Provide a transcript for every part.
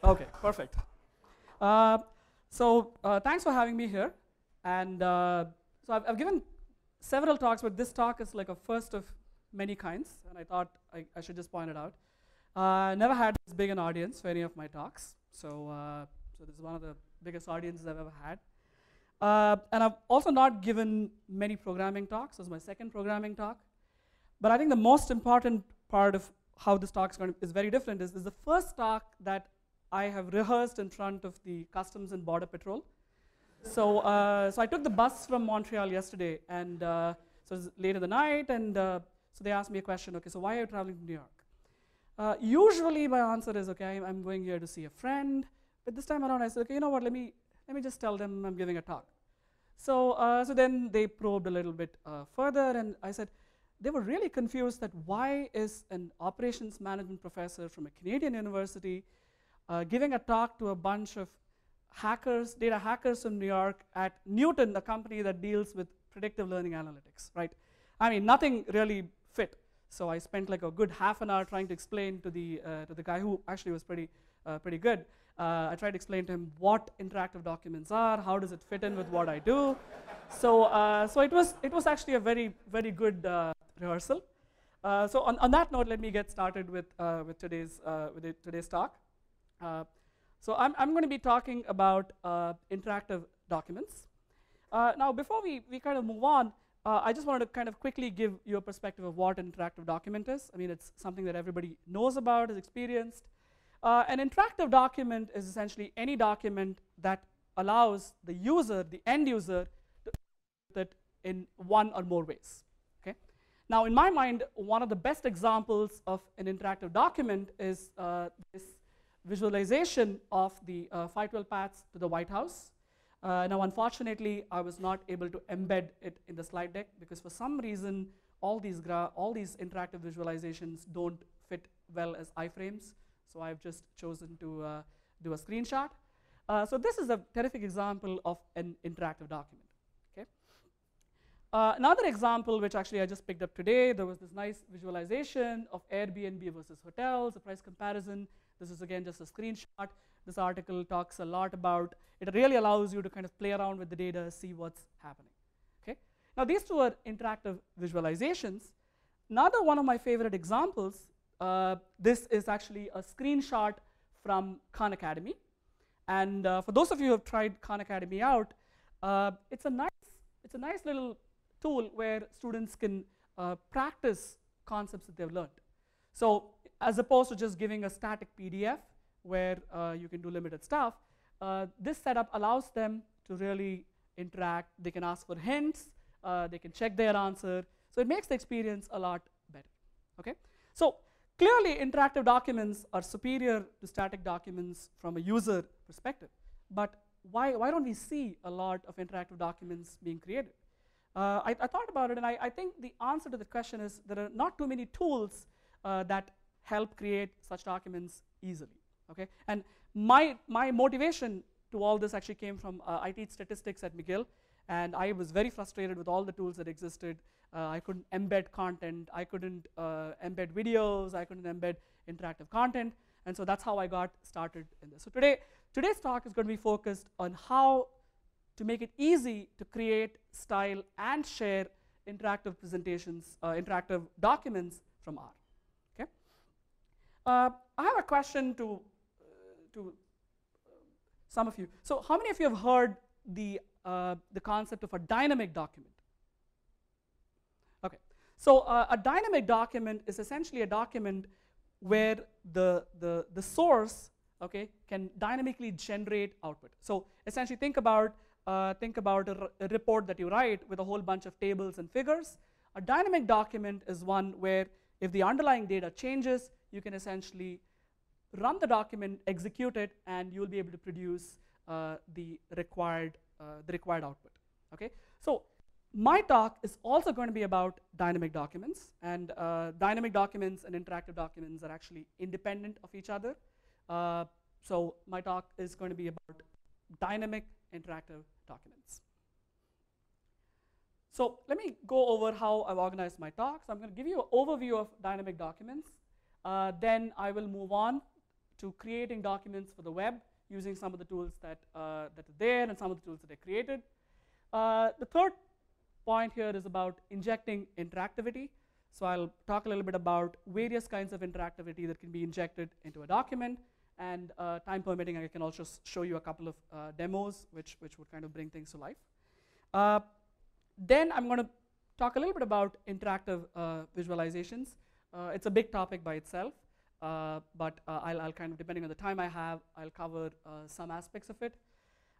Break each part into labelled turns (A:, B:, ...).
A: Okay, perfect. Thanks for having me here. And so I've given several talks, but this talk is like a first of many kinds, and I thought I should just point it out. Never had this big an audience for any of my talks, so this is one of the biggest audiences I've ever had. And I've also not given many programming talks. This is my second programming talk. But I think the most important part of how this talk is very different is the first talk that I have rehearsed in front of the Customs and Border Patrol. So I took the bus from Montreal yesterday, and so it was late in the night, and so they asked me a question, okay, so why are you traveling to New York? Usually my answer is, okay, I'm going here to see a friend, but this time around I said, okay, you know what, let me just tell them I'm giving a talk. So then they probed a little bit further, and I said, they were really confused that why is an operations management professor from a Canadian university giving a talk to a bunch of hackers, data hackers from New York at Newton, a company that deals with predictive learning analytics, right? I mean, nothing really fit. So I spent like a good half an hour trying to explain to the guy who actually was pretty good. I tried to explain to him what interactive documents are, how does it fit in with what I do. So it was actually a very good rehearsal. So on that note, let me get started with today's talk. So I'm going to be talking about interactive documents. Now, before we kind of move on, I just wanted to kind of quickly give you a perspective of what an interactive document is. I mean, it's something that everybody knows about, has experienced. An interactive document is essentially any document that allows the user, the end user, to use it in one or more ways. Okay? Now, in my mind, one of the best examples of an interactive document is this visualization of the 512 paths to the White House. Now, unfortunately, I was not able to embed it in the slide deck because for some reason, all these interactive visualizations don't fit well as iframes. So I've just chosen to do a screenshot. So this is a terrific example of an interactive document. Okay. Another example, which actually I just picked up today, there was this nice visualization of Airbnb versus hotels, a price comparison. This is again just a screenshot. This article talks a lot about, it really allows you to kind of play around with the data, see what's happening. Okay. Now these two are interactive visualizations. Another one of my favorite examples, this is actually a screenshot from Khan Academy. And for those of you who have tried Khan Academy out, it's a nice little tool where students can practice concepts that they've learned. So as opposed to just giving a static PDF where you can do limited stuff, this setup allows them to really interact. They can ask for hints. They can check their answer. So it makes the experience a lot better. Okay? So clearly, interactive documents are superior to static documents from a user perspective. But why don't we see a lot of interactive documents being created? I thought about it, and I think the answer to the question is there are not too many tools that help create such documents easily. Okay? And my motivation to all this actually came from I teach statistics at McGill, and I was very frustrated with all the tools that existed. I couldn't embed content. I couldn't embed videos. I couldn't embed interactive content. And so that's how I got started in this. So today's talk is going to be focused on how to make it easy to create, style, and share interactive presentations, interactive documents from R. Okay? I have a question to some of you. So how many of you have heard the concept of a dynamic document? Okay, so a dynamic document is essentially a document where the source, okay, can dynamically generate output. So essentially think about a report that you write with a whole bunch of tables and figures. A dynamic document is one where if the underlying data changes, you can essentially run the document, execute it, and you'll be able to produce the required output. Okay, so my talk is also going to be about dynamic documents, and dynamic documents and interactive documents are actually independent of each other. So my talk is going to be about dynamic interactive documents. So let me go over how I've organized my talk. So I'm going to give you an overview of dynamic documents. Then I will move on to creating documents for the web using some of the tools that are there and some of the tools that I created. The third point here is about injecting interactivity. So I'll talk a little bit about various kinds of interactivity that can be injected into a document, and time permitting, I can also show you a couple of demos which would kind of bring things to life. Then I'm going to talk a little bit about interactive visualizations. It's a big topic by itself, but I'll kind of, depending on the time I have, I'll cover some aspects of it.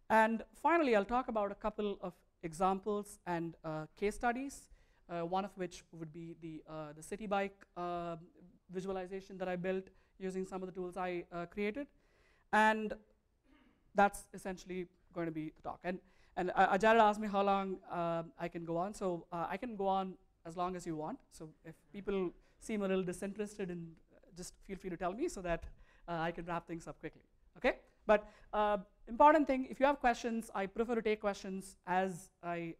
A: And finally, I'll talk about a couple of examples and case studies, one of which would be the city bike visualization that I built using some of the tools I created. And that's essentially going to be the talk. And Jared asked me how long I can go on. So I can go on as long as you want. So if people seem a little disinterested, just feel free to tell me so that I can wrap things up quickly. Okay? But important thing, if you have questions, I prefer to take questions as I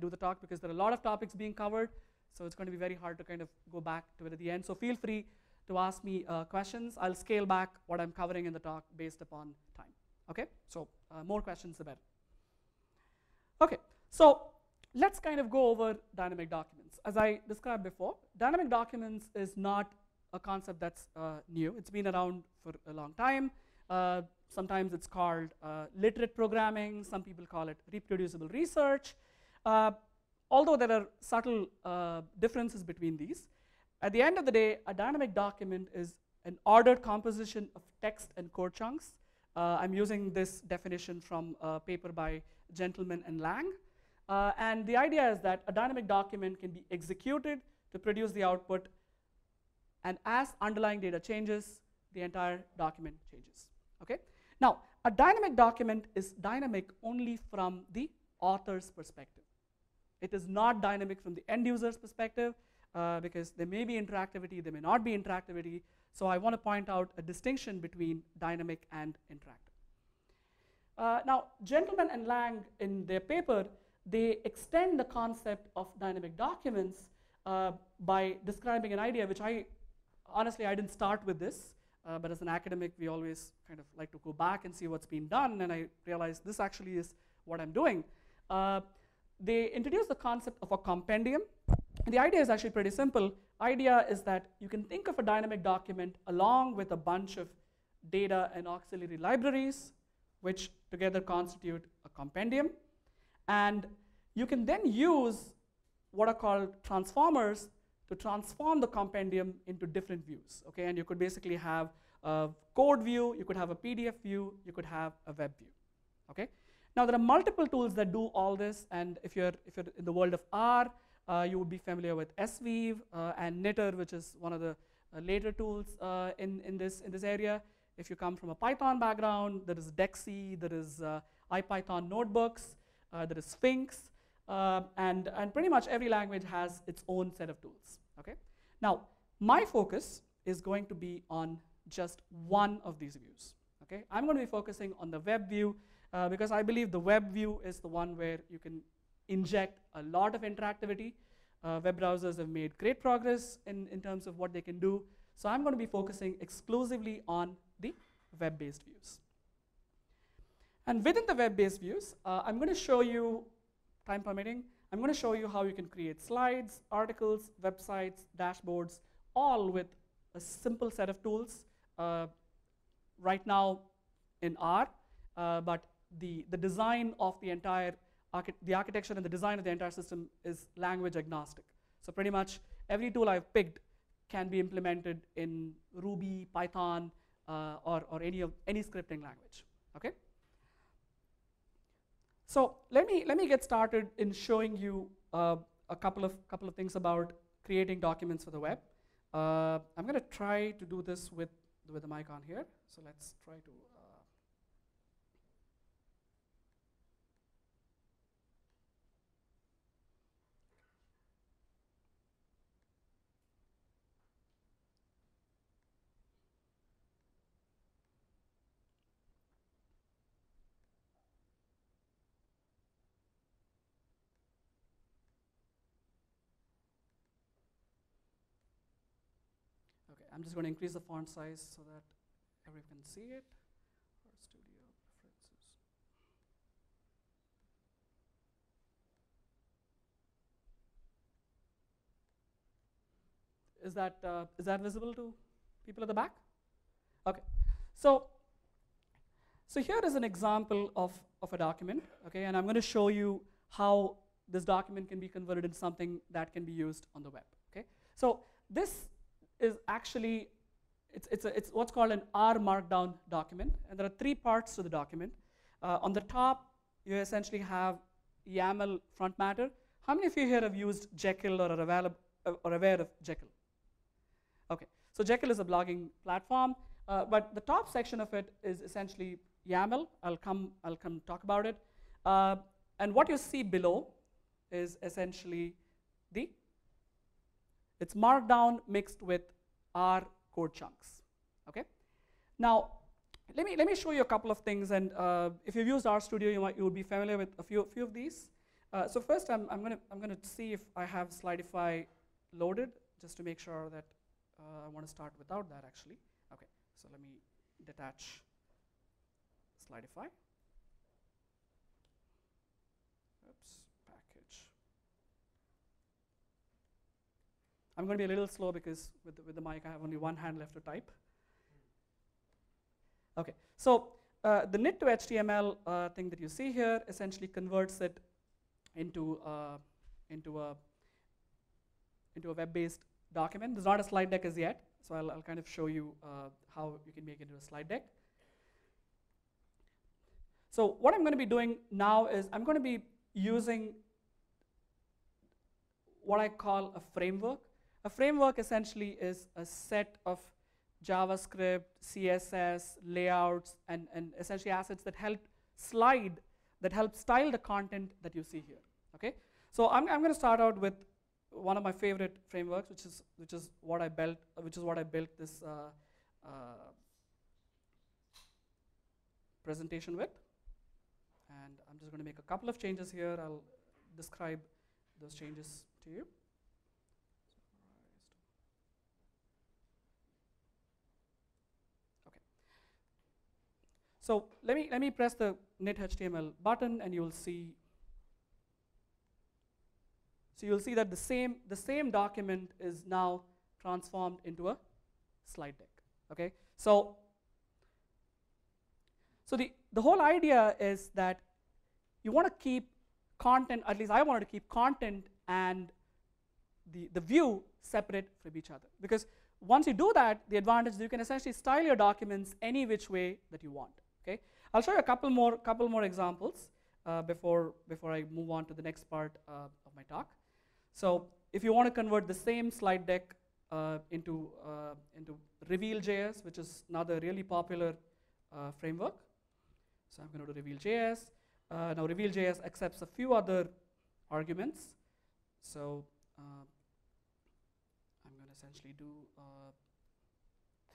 A: do the talk, because there are a lot of topics being covered. So it's going to be very hard to kind of go back to it at the end. So feel free to ask me questions. I'll scale back what I'm covering in the talk based upon time. Okay? So more questions, the better. Okay, so let's kind of go over dynamic documents. As I described before, dynamic documents is not a concept that's new. It's been around for a long time. Sometimes it's called literate programming. Some people call it reproducible research. Although there are subtle differences between these, at the end of the day, a dynamic document is an ordered composition of text and code chunks. I'm using this definition from a paper by Gentleman and Lang. And the idea is that a dynamic document can be executed to produce the output, and as underlying data changes, the entire document changes. Okay? Now, a dynamic document is dynamic only from the author's perspective. It is not dynamic from the end user's perspective, because there may be interactivity, there may not be interactivity. So I want to point out a distinction between dynamic and interactive. Now, Gentleman and Lang, in their paper, they extend the concept of dynamic documents by describing an idea which honestly, I didn't start with this, but as an academic, we always kind of like to go back and see what's been done, and I realized this actually is what I'm doing. They introduced the concept of a compendium. And the idea is actually pretty simple. Idea is that you can think of a dynamic document along with a bunch of data and auxiliary libraries, which together constitute a compendium. And you can then use what are called transformers to transform the compendium into different views. Okay? And you could basically have a code view, you could have a PDF view, you could have a web view. Okay? Now, there are multiple tools that do all this, and if you're in the world of R, you would be familiar with SVeev and Knitter, which is one of the later tools in this area. If you come from a Python background, there is Dexy, there is IPython notebooks, there is Sphinx, and pretty much every language has its own set of tools. Okay? Now, my focus is going to be on just one of these views. Okay? I'm going to be focusing on the web view, because I believe the web view is the one where you can inject a lot of interactivity. Web browsers have made great progress in terms of what they can do. So I'm going to be focusing exclusively on the web-based views. And within the web-based views, I'm going to show you, time permitting, I'm going to show you how you can create slides, articles, websites, dashboards, all with a simple set of tools. Right now in R, but the design of the entire the architecture and the design of the entire system is language agnostic. So pretty much every tool I've picked can be implemented in Ruby, Python, or any scripting language. Okay. So let me get started in showing you a couple of things about creating documents for the web. I'm going to try to do this with the mic on here. So let's try to. I'm just going to increase the font size so that everyone can see it. Our studio preferences. Is that visible to people at the back? Okay. So here is an example of a document, okay, and I'm going to show you how this document can be converted into something that can be used on the web. Okay. So this is actually it's what's called an R Markdown document, and there are 3 parts to the document. On the top, you essentially have YAML front matter. How many of you here have used Jekyll or are aware of Jekyll? Okay, so Jekyll is a blogging platform, but the top section of it is essentially YAML. I'll come talk about it. And what you see below is essentially it's Markdown mixed with R code chunks. Okay. Now, let me show you a couple of things, and if you've used RStudio, you would be familiar with a few of these. So first, I'm gonna see if I have Slidify loaded, just to make sure that I want to start without that actually. Okay, so let me detach Slidify. Oops, package. I'm going to be a little slow because with the mic I have only one hand left to type. Okay, so the knit to HTML thing that you see here essentially converts it into a web-based document. There's not a slide deck as yet, so I'll kind of show you how you can make it into a slide deck. So what I'm going to be doing now is I'm going to be using what I call a framework. A framework essentially is a set of JavaScript, CSS, layouts, and essentially assets that help style the content that you see here. Okay, so I'm going to start out with one of my favorite frameworks, which is what I built this presentation with. And I'm just going to make a couple of changes here. I'll describe those changes to you. Okay. So let me press the knit HTML button, and you'll see. So you'll see that the same document is now transformed into a slide deck. Okay. So the whole idea is that you want to keep content, at least I wanted to keep content and the view separate from each other. Because once you do that, the advantage is you can essentially style your documents any which way that you want. Okay? I'll show you a couple more examples before I move on to the next part of my talk. So if you want to convert the same slide deck into Reveal.js, which is another really popular framework. So I'm going to do Reveal.js. Now Reveal.js accepts a few other arguments. So I'm going to essentially do a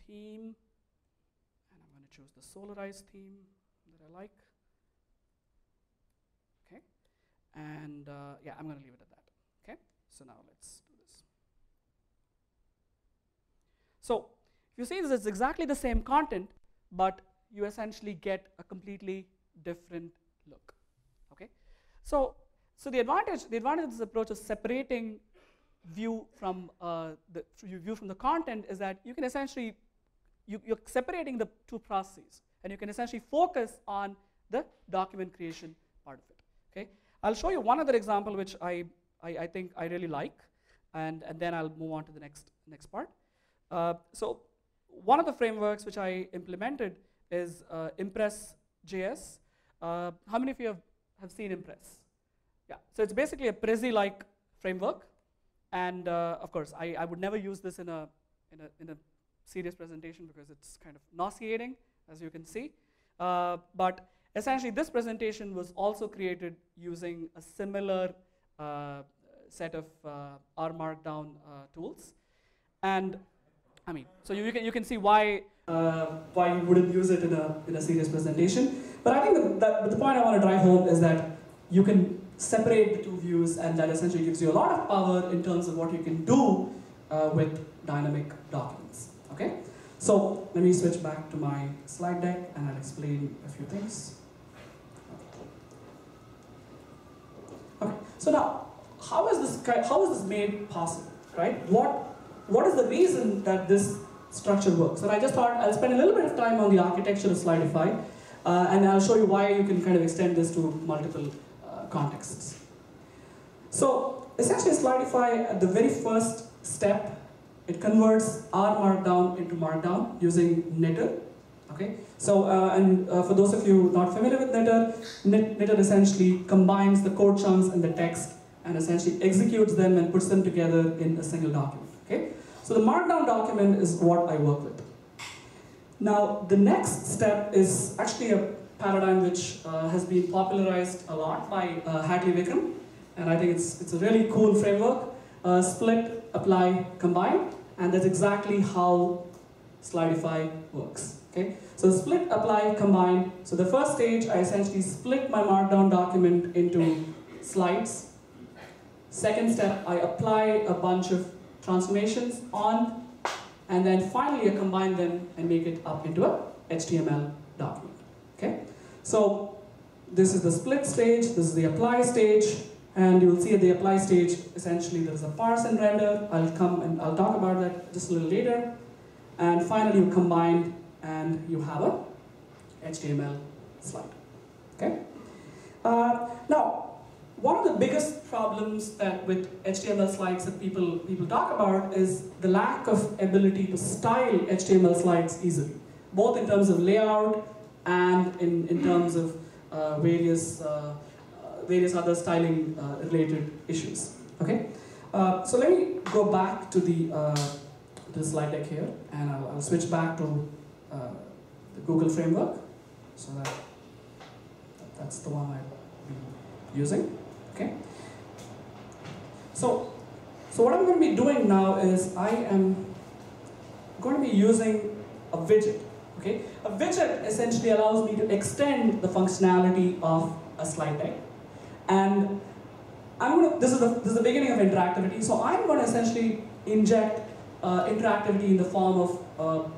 A: theme, and I'm going to choose the Solarize theme that I like. Okay, and yeah, I'm going to leave it at that. Okay, so now let's do this. So if you see this, it's exactly the same content, but you essentially get a completely different look. Okay, so the advantage of this approach of separating view from the content is that you can essentially you're separating the two processes, and you can essentially focus on the document creation part of it. Okay, I'll show you one other example which I think I really like, and then I'll move on to the next part. So one of the frameworks which I implemented is Impress.js. How many of you have seen Impress? Yeah, so it's basically a Prezi-like framework, and of course I would never use this in a serious presentation because it's kind of nauseating, as you can see. But essentially, this presentation was also created using a similar set of R Markdown tools, and I mean, so you can see why you wouldn't use it in a serious presentation. But I think that the point I want to drive home is that you can separate the two views, and that essentially gives you a lot of power in terms of what you can do with dynamic documents. Okay, So let me switch back to my slide deck and I'll explain a few things. Okay, so now, how is this made possible, right? What is the reason that this structure works? And I just thought I'll spend a little bit of time on the architecture of Slidify, and I'll show you why you can kind of extend this to multiple contexts. So essentially Slidify, at the very first step, it converts R Markdown into Markdown using knitr. Okay, so for those of you not familiar with knitr essentially combines the code chunks and the text and essentially executes them and puts them together in a single document. Okay, so the Markdown document is what I work with. Now the next step is actually a paradigm which has been popularized a lot by Hadley Wickham, and I think it's a really cool framework. Split, apply, combine, and that's exactly how Slidify works. Okay, so split, apply, combine. So the first stage, I essentially split my Markdown document into slides. Second step, I apply a bunch of transformations on, and then finally I combine them and make it up into a HTML document. Okay, so this is the split stage, this is the apply stage, and you'll see at the apply stage, essentially there's a parse and render. I'll come and I'll talk about that just a little later. And finally you combine and you have a HTML slide. Okay. Now, one of the biggest problems that with HTML slides that people talk about is the lack of ability to style HTML slides easily, both in terms of layout and in terms of various other styling related issues. Okay. So let me go back to the slide deck here, and I'll switch back to the Google framework, so that's the one I'll be using. Okay. So what I'm going to be doing now is I am going to be using a widget. Okay. A widget essentially allows me to extend the functionality of a slide deck, and this is the beginning of interactivity. So I'm going to essentially inject interactivity in the form of a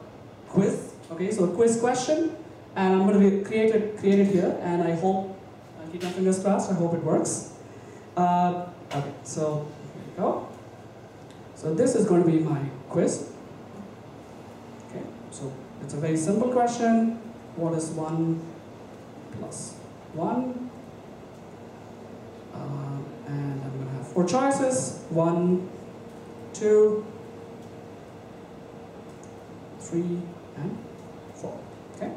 A: quiz. Okay, so a quiz question, and I'm going to create it here, and I hope, I'll keep my fingers crossed, I hope it works. Okay, so here we go. So this is going to be my quiz. Okay, so it's a very simple question. What is 1 plus 1? And I'm going to have 4 choices. 1, 2, 3, and 4. Okay.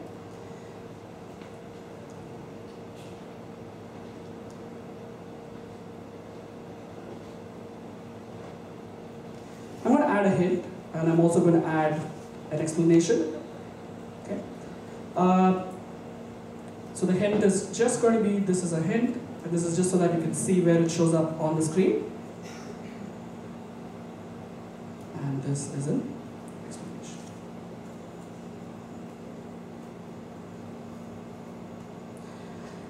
A: I'm going to add a hint, and I'm also going to add an explanation. Okay. So the hint is just going to be, this is a hint, and this is just so that you can see where it shows up on the screen. And this is an explanation.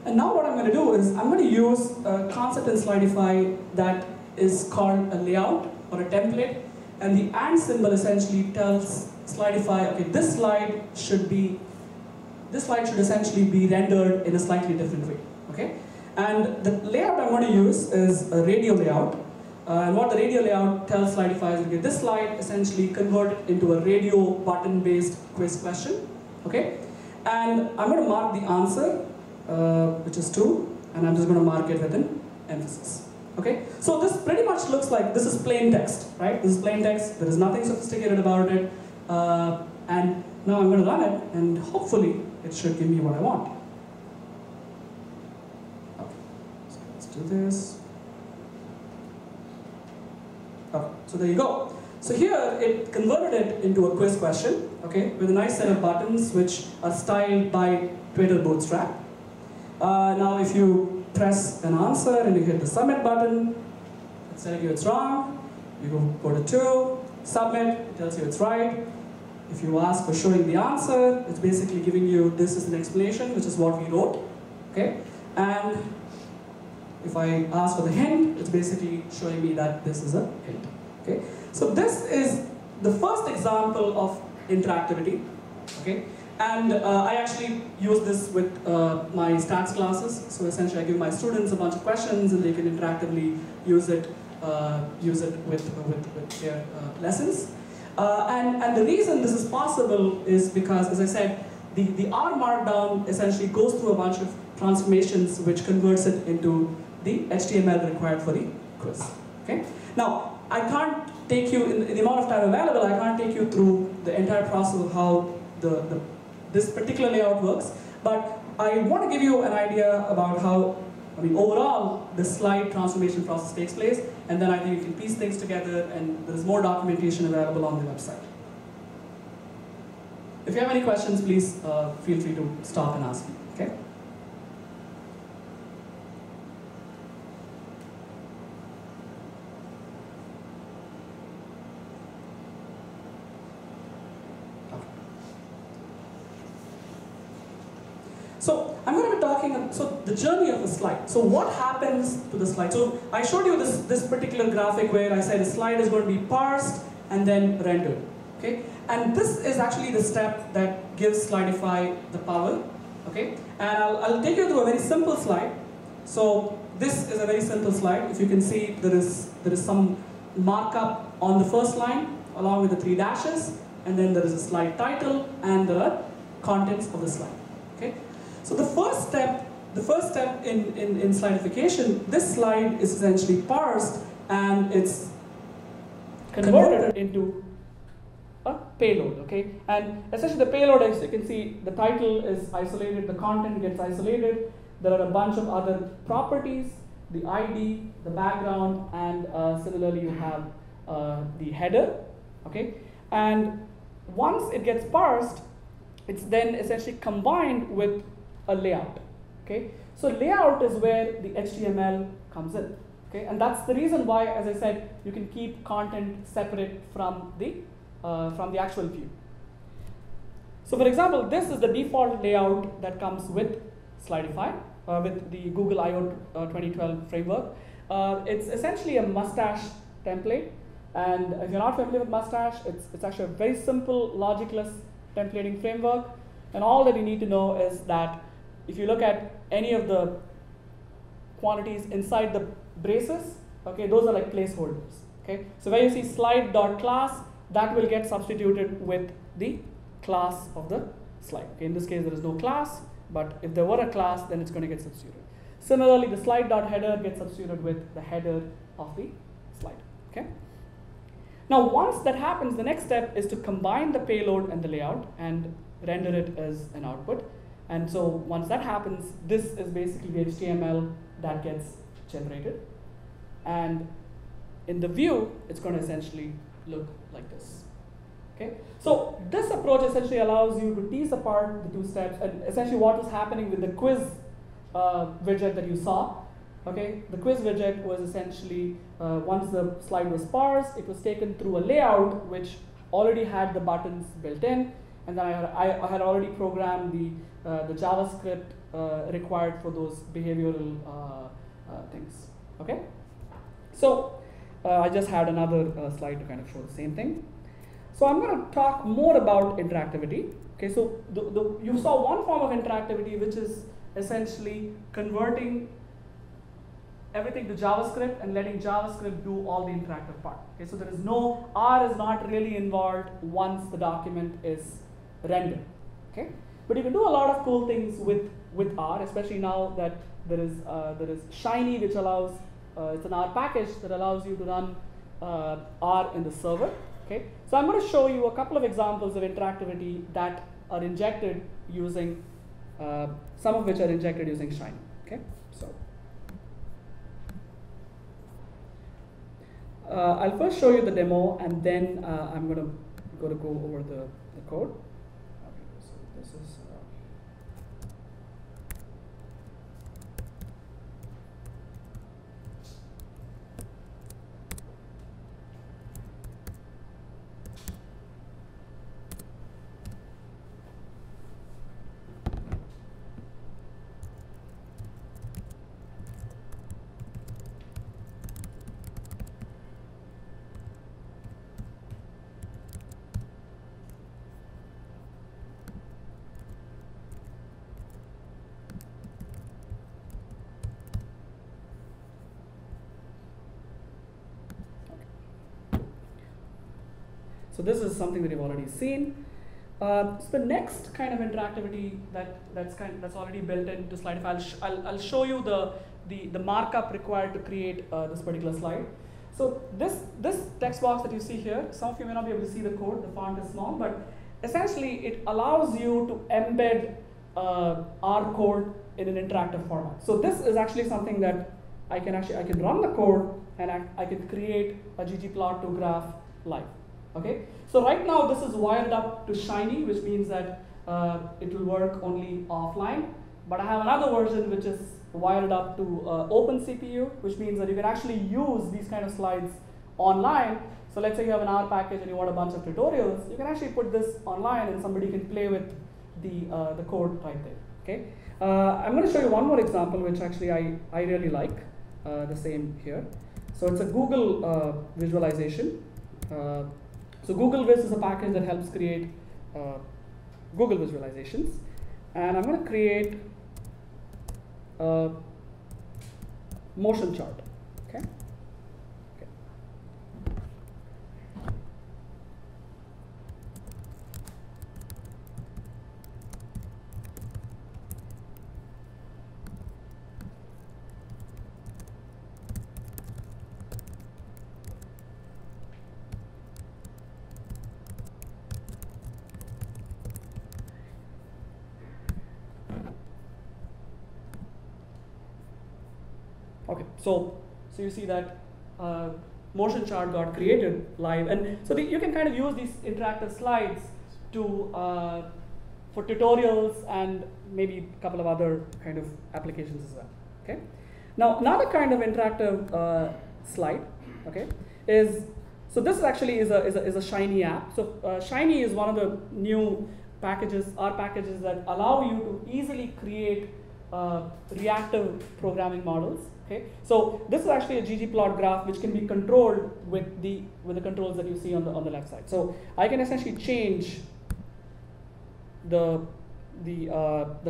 A: And now what I'm going to do is I'm going to use a concept in Slidify that is called a layout or a template, and the and symbol essentially tells Slidify, okay, this slide should essentially be rendered in a slightly different way. Okay, and the layout I'm going to use is a radio layout, and what the radio layout tells Slidify is, okay, this slide essentially converted into a radio button-based quiz question. Okay, and I'm going to mark the answer, which is 2, and I'm just going to mark it with an emphasis. Okay, so this pretty much looks like, this is plain text, right? This is plain text, there is nothing sophisticated about it, and now I'm going to run it, and hopefully it should give me what I want. Okay, so let's do this. Okay, so there you go. So here, it converted it into a quiz question, okay, with a nice set of buttons which are styled by Twitter Bootstrap. Now if you press an answer and you hit the submit button, it's telling you it's wrong. You go to 2, submit, it tells you it's right. If you ask for showing the answer, it's basically giving you, this is an explanation, which is what we wrote. Okay? And if I ask for the hint, it's basically showing me that this is a hint. Okay? So this is the first example of interactivity. Okay, and I actually use this with my stats classes. So essentially, I give my students a bunch of questions, and they can interactively use it with their lessons. And the reason this is possible is because, as I said, the R markdown essentially goes through a bunch of transformations which converts it into the HTML required for the quiz. Okay? Now, I can't take you, in the amount of time available, I can't take you through the entire process of how this particular layout works, but I want to give you an idea about how, overall, the slide transformation process takes place, and then I think you can piece things together, and there is more documentation available on the website. If you have any questions, please feel free to stop and ask me, okay? So I'm going to be talking, so the journey of a slide. So what happens to the slide? So I showed you this particular graphic where I said a slide is going to be parsed and then rendered. Okay? And this is actually the step that gives Slidify the power. Okay? And I'll take you through a very simple slide. So this is a very simple slide. If you can see, there is some markup on the first line along with the 3 dashes, and then there is a slide title, and there are contents of the slide. Okay? So the first step in slidification, this slide is essentially parsed and it's converted into a payload, okay? And essentially the payload, as you can see, the title is isolated, the content gets isolated, there are a bunch of other properties, the ID, the background, and similarly you have the header, okay? And once it gets parsed, it's then essentially combined with a layout, okay? So layout is where the HTML comes in, okay? And that's the reason why, as I said, you can keep content separate from the actual view. So for example, this is the default layout that comes with Slidify, with the Google I/O 2012 framework. It's essentially a mustache template, and if you're not familiar with mustache, it's actually a very simple, logicless templating framework, and all that you need to know is that if you look at any of the quantities inside the braces, okay, those are like placeholders, okay? So where you see slide.class, that will get substituted with the class of the slide. Okay, in this case, there is no class, but if there were a class, then it's going to get substituted. Similarly, the slide.header gets substituted with the header of the slide, okay? Now, once that happens, the next step is to combine the payload and the layout and render it as an output. And so once that happens, this is basically the HTML that gets generated. And in the view, it's going to essentially look like this. Okay? So this approach essentially allows you to tease apart the 2 steps, and essentially what was happening with the quiz widget that you saw. Okay? The quiz widget was essentially, once the slide was parsed, it was taken through a layout which already had the buttons built in, and then I had already programmed the JavaScript required for those behavioral things. Okay? So I just had another slide to kind of show the same thing. So I'm going to talk more about interactivity. Okay, so you saw one form of interactivity, which is essentially converting everything to JavaScript and letting JavaScript do all the interactive part. Okay, so there is no, R is not really involved once the document is rendered. Okay, but you can do a lot of cool things with R, especially now that there is Shiny, which allows it's an R package that allows you to run R in the server. Okay, so I'm going to show you a couple of examples of interactivity that are injected using some of which are injected using Shiny. Okay, so I'll first show you the demo, and then I'm going to go over the code. Okay, so this is So this is something that you've already seen. So the next kind of interactivity that's already built into Slidify, I'll show you the markup required to create this particular slide. So this text box that you see here, some of you may not be able to see the code, the font is small, but essentially it allows you to embed our code in an interactive format. So this is actually something that I can run the code and I can create a ggplot2 graph live. Okay, so right now this is wired up to Shiny, which means that it will work only offline. But I have another version which is wired up to OpenCPU, which means that you can actually use these kind of slides online. So let's say you have an R package and you want a bunch of tutorials, you can actually put this online and somebody can play with the code right there. Okay, I'm going to show you one more example which actually I really like. The same here. So it's a Google visualization. So Google Viz is a package that helps create Google visualizations. And I'm going to create a motion chart. Okay. Okay, so you see that motion chart got created live, and so you can kind of use these interactive slides to for tutorials and maybe a couple of other kind of applications as well. Okay, now another kind of interactive slide, okay, is so this actually is a Shiny app. So Shiny is one of the new packages, R packages that allow you to easily create reactive programming models. Okay, so this is actually a ggplot graph which can be controlled with the controls that you see on the left side. So I can essentially change the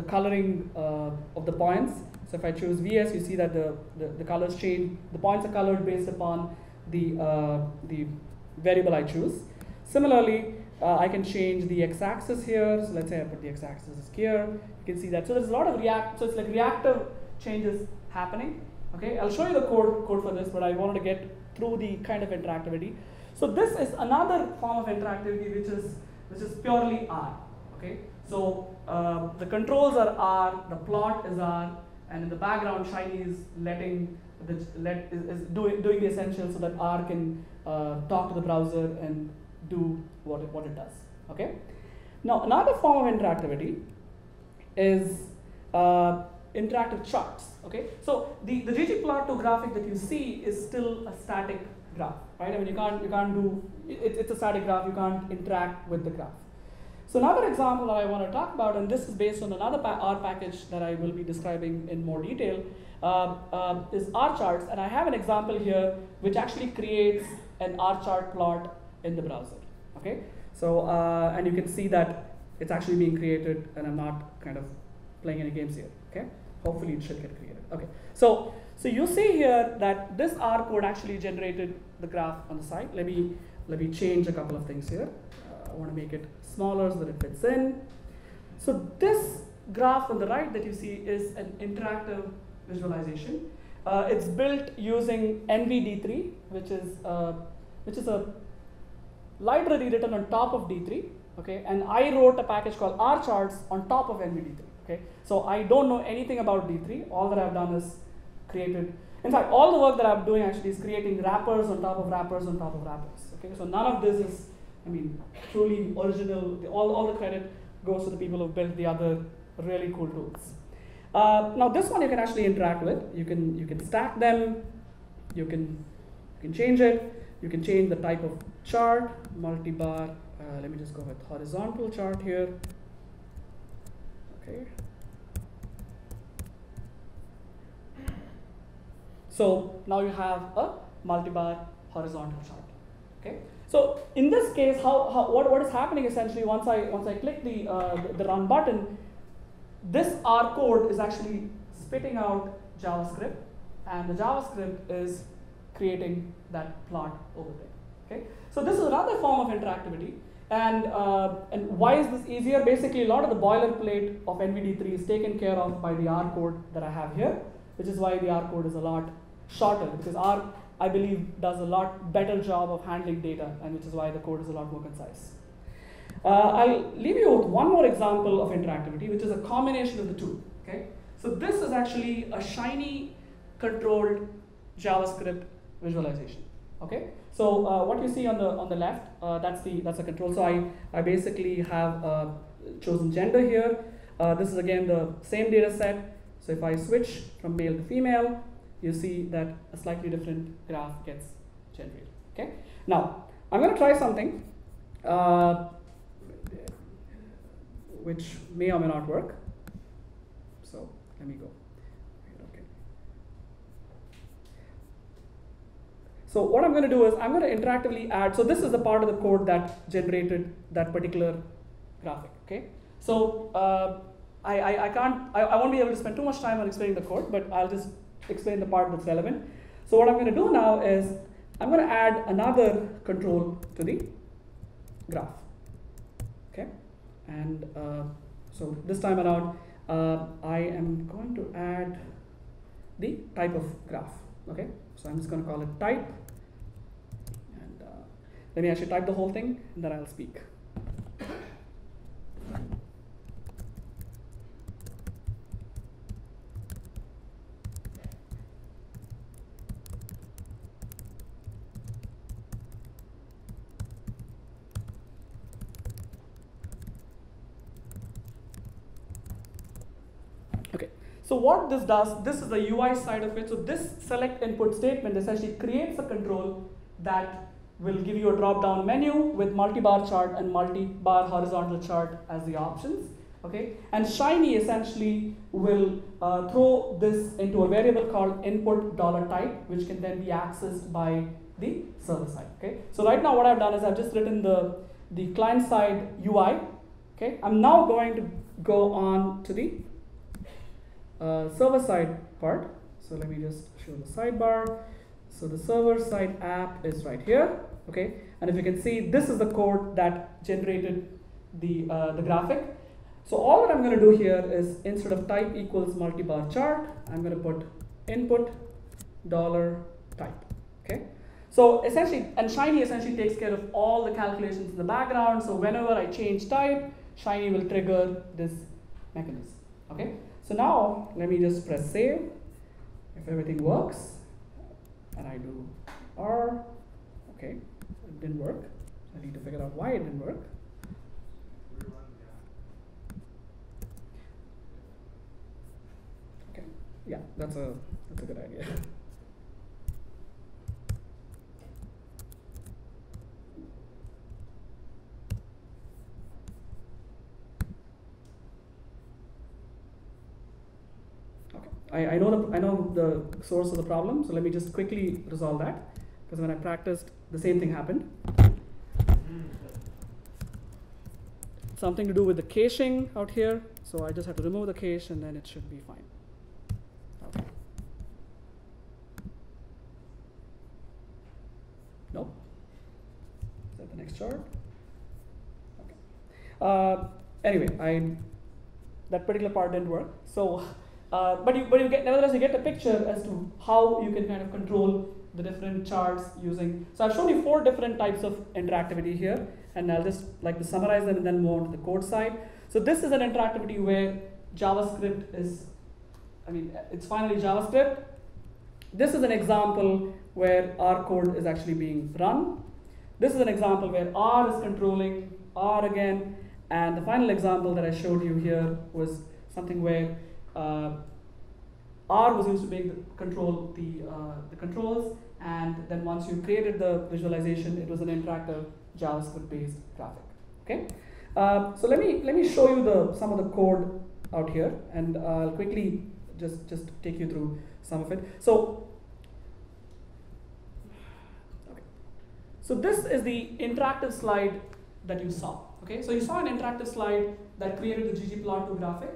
A: coloring of the points. So if I choose VS, you see that the colors change. The points are colored based upon the variable I choose. Similarly, I can change the x-axis here. So let's say I put the x-axis here. You can see that. So there's a lot of so it's like reactive changes happening. Okay, I'll show you the code for this, but I wanted to get through the kind of interactivity. So this is another form of interactivity which is purely R. Okay, so the controls are R, the plot is R, and in the background, Shiny is doing the essentials so that R can talk to the browser and do what it does. Okay. Now another form of interactivity is interactive charts. Okay, so the ggplot2 graphic that you see is still a static graph, right? I mean, you can't do it's a static graph. You can't interact with the graph. So another example that I want to talk about, and this is based on another R package that I will be describing in more detail, is R charts, and I have an example here which actually creates an R chart plot in the browser. Okay, so and you can see that it's actually being created, and I'm not kind of playing any games here. Okay, hopefully it should get created. Okay, so you see here that this R code actually generated the graph on the side. Let me change a couple of things here. I want to make it smaller so that it fits in. So this graph on the right that you see is an interactive visualization. It's built using NVD3, which is a library written on top of D3. Okay, and I wrote a package called R charts on top of NVD3. Okay, so I don't know anything about D3. All that I've done is created. In fact, all the work that I'm doing actually is creating wrappers on top of wrappers on top of wrappers. Okay, so none of this is, I mean, truly original. All the credit goes to the people who built the other really cool tools. Now this one you can actually interact with. You can stack them. You can change it. You can change the type of chart, multi-bar. Let me just go with horizontal chart here. Okay. So now you have a multi-bar horizontal chart. Okay. So in this case, what is happening essentially once I click the run button, this R code is actually spitting out JavaScript, and the JavaScript is creating that plot over there. Okay? So this is another form of interactivity. And why is this easier? Basically, a lot of the boilerplate of NVD3 is taken care of by the R code that I have here, which is why the R code is a lot shorter, because R, I believe, does a lot better job of handling data, and which is why the code is a lot more concise. I'll leave you with one more example of interactivity, which is a combination of the two. Okay? So this is actually a Shiny controlled JavaScript visualization. Okay? So what you see on the left, that's a control. So I basically have chosen gender here. This is again the same data set. So if I switch from male to female, you see that a slightly different graph gets generated. Okay? Now I'm going to try something which may or may not work. So let me go. Okay. So what I'm going to do is I'm going to interactively add. So this is the part of the code that generated that particular graphic. Okay. So I won't be able to spend too much time on explaining the code, but I'll just explain the part that's relevant. So what I'm going to do now is I'm going to add another control to the graph. Okay. And so this time around, I am going to add the type of graph. Okay, so I'm just going to call it type, and let me actually type the whole thing, and then I'll speak. So what this does, this is the UI side of it. So this select input statement essentially creates a control that will give you a drop-down menu with multi-bar chart and multi-bar horizontal chart as the options. Okay, and Shiny essentially will throw this into a variable called input $type, which can then be accessed by the server side. Okay, so right now what I've done is I've just written the client side UI. Okay, I'm now going to go on to the server side part. So let me just show the sidebar. So the server side app is right here. Okay, and if you can see, this is the code that generated the graphic. So all that I'm going to do here is instead of type equals multi-bar chart, I'm going to put input $type. Okay, so essentially, and Shiny essentially takes care of all the calculations in the background. So whenever I change type, Shiny will trigger this mechanism. Okay. So now let me just press save. If everything works, and I do R, okay, it didn't work. I need to figure out why it didn't work. Okay, yeah, that's a good idea. I know the source of the problem, so let me just quickly resolve that, because when I practiced, the same thing happened. Something to do with the caching out here, so I just have to remove the cache and then it should be fine. Okay. Nope. Is that the next chart? Okay. Anyway, that particular part didn't work. So. But nevertheless you get a picture as to how you can kind of control the different charts using. So I've shown you 4 different types of interactivity here, and I'll just like to summarize them and then move on to the code side. So this is an interactivity where JavaScript is, it's finally JavaScript. This is an example where R code is actually being run. This is an example where R is controlling R again, and the final example that I showed you here was something where R was used to control the controls, and then once you created the visualization, it was an interactive JavaScript-based graphic. Okay, so let me show you some of the code out here, and I'll quickly just take you through some of it. So, okay, so this is the interactive slide that you saw. Okay, so you saw an interactive slide that created the ggplot2 graphic.